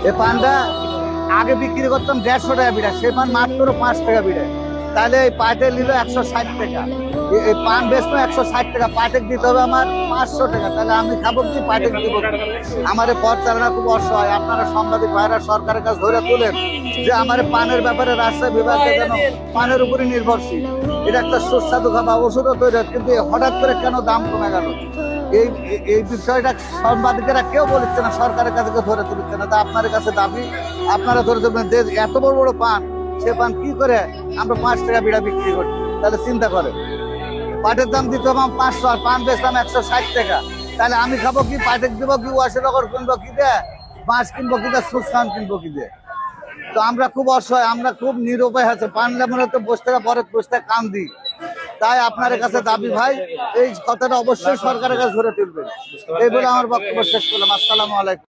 এই পানটা আগে বিক্রি করতাম 150 টাকা বিড়া, সে পান মাত্র 5 টাকা বিড়ে। তাহলে এই পাটে নিল 160 টাকা, এই পান বেচবো 160 টাকা, পাটেক দিতে হবে আমার 500 টাকা। তাহলে আমি খাবো কি, পাটেক দিব? আমার পথ চালানো খুব অসহায়। আপনারা সাংবাদিক ভাইরা সরকারের কাছে ধরে তুলেন যে আমার পানের ব্যাপারে রাজশাহী বিভাগে যেন পানের উপরে নির্ভরশীল। এটা একটা সুস্বাদু খাবার, ওষুধও তৈরি হয়, কিন্তু হঠাৎ করে কেন দাম কমে গেল? এই এই বিষয়টা সাংবাদিকেরা কেউ বলছে না, সরকারের কাছে কেউ ধরে তুলছে না। তা আপনার কাছে দাবি, আপনারা ধরে তুলবেন যে এত বড় বড় পান, সে পান কি করে আমরা 5 টাকা বিড়া বিক্রি করি? তাহলে চিন্তা করে, পাটের দাম দিতে হবে 500 আর পান বেচলাম 160 টাকা। তাহলে আমি খাবো কি, পাটেক দিব কি, ওয়াশনগর কিনবো কি দে, বাঁশ কিনবো কি দে, সুস্থান কিনবো কি দে? তো আমরা খুব অসহায়, আমরা খুব নিরুপায় আছে। পান লেমনে তো বসে থাকা, পরে বসে থাকা কান দিই। তাই আপনার কাছে দাবি ভাই, এই কথাটা অবশ্যই সরকারের কাছে ধরে তুলবেন। এই বলে আমার বক্তব্য শেষ করলাম। আসসালামু আলাইকুম।